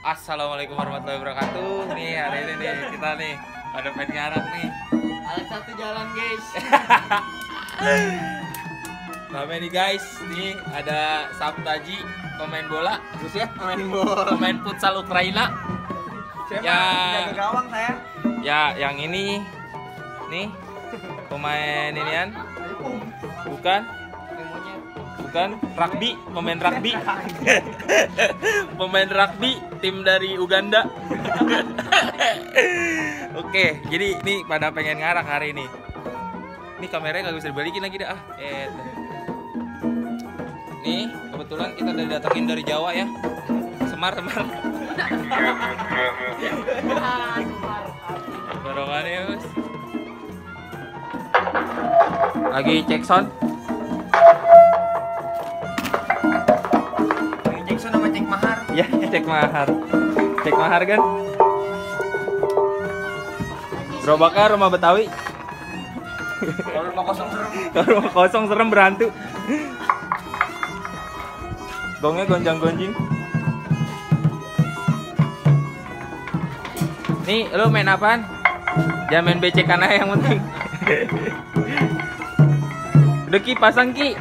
Assalamualaikum warahmatullahi wabarakatuh. Nih hari ini nih kita nih pada pengen ngarang nih. Alat satu jalan guys. Rame nih guys, nih ada Sabtaji pemain bola, Terus ya pemain pemain futsal Ukraina. Saya Ya. jaga gawang saya. Ya, yang ini nih pemain inian, bukan rugby, pemain rugby. Pemain rugby tim dari Uganda. Oke, jadi ini pada pengen ngarang hari ini. Ini kameranya kagak bisa dibalikin lagi dah. Nih, kebetulan kita udah datengin dari Jawa ya. Semar. Barongannya Mas. Lagi cek sound. Jackson sama Cek Mahar. Ya, cek mahar. Cek mahar kan? Gerobaknya rumah Betawi. Kalau rumah kosong serem. Kalau rumah kosong serem berhantu. Gongnya gonjang-gonjing. Nih, lu main apaan? Jangan main becekan aja yang penting. Udah Ki, pasang Ki.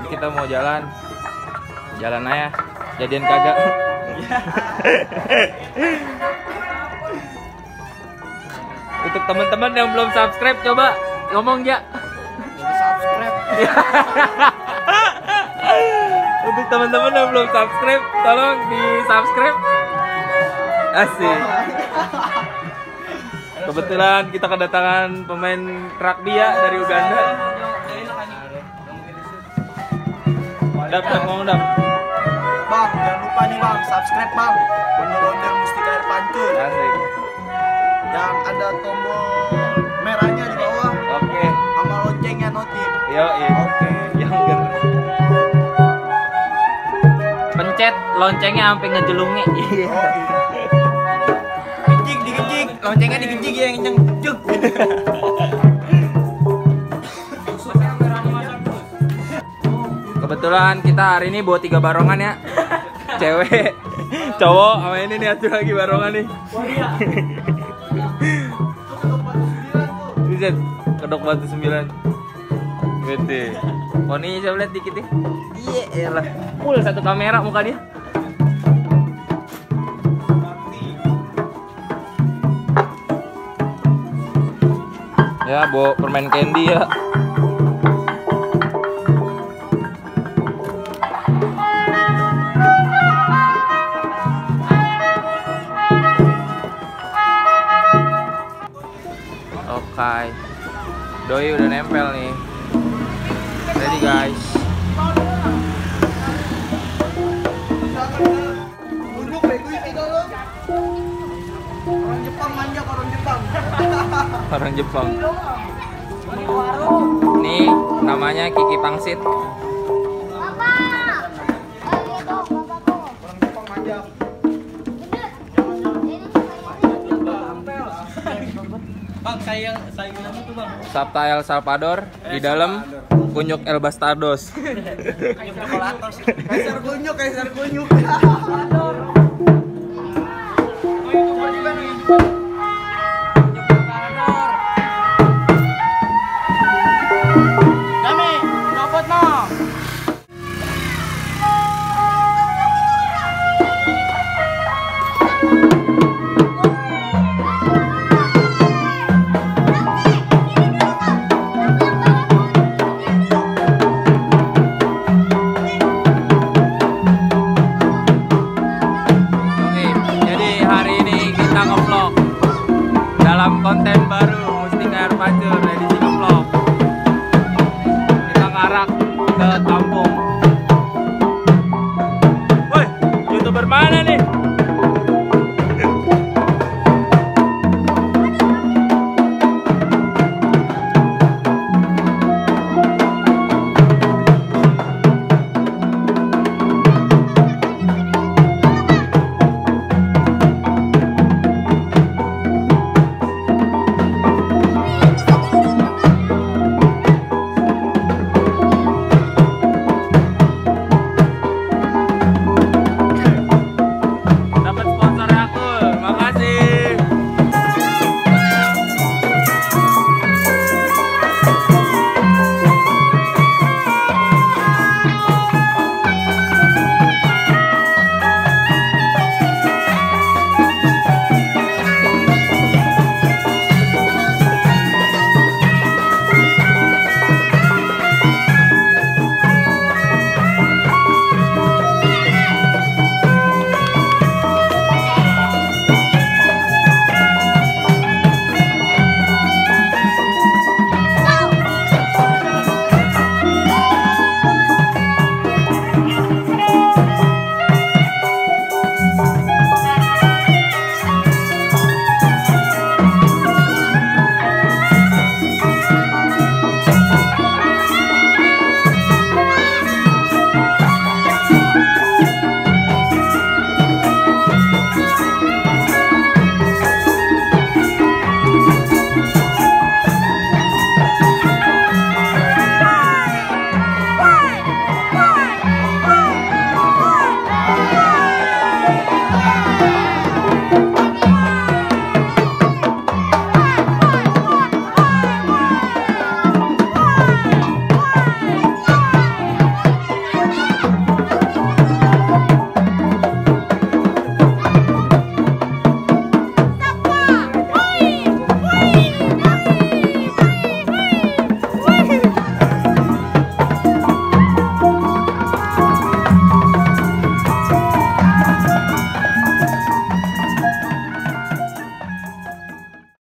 Kita mau jalan aja, jadian kagak. Untuk teman-teman yang belum subscribe, coba ngomong ya. Subscribe. Untuk teman-teman yang belum subscribe, tolong di subscribe. Asik. Kebetulan kita kedatangan pemain rugby ya dari Uganda. Ngomong dap. Bang, jangan lupa nih bang, subscribe bang. Ondel-ondel Mustika Air Pancur. Asik. Yang ada tombol merahnya di bawah. Oke. Sama loncengnya notif. Yo, Oke. Younger. Pencet loncengnya sampai ngejelungi. Iya. Digejik, loncengnya digejik ya yang kenceng. Cuk. Kebetulan kita hari ini bawa 3 barongan ya. Cewek, cowok, sama ini nih satu lagi barongan nih. Bisa kedok batu 9. Gede. Oh nih saya lihat dikit nih. Iya lah. Full satu kamera muka dia. Ya, bawa permen candy ya. Oke, doi udah nempel nih. Ready guys. Unjuk bego itu lo. Orang Jepang manja, orang Jepang. Orang Jepang. Nih namanya Kiki Pangsit. Orang Jepang manja. Bang, saingannya tuh bang. Sabta El Salvador di dalam kunyuk El Bastardos. Kaisar kunyuk. Dami, nyopot no. Dalam konten baru Mustika Air Pancur.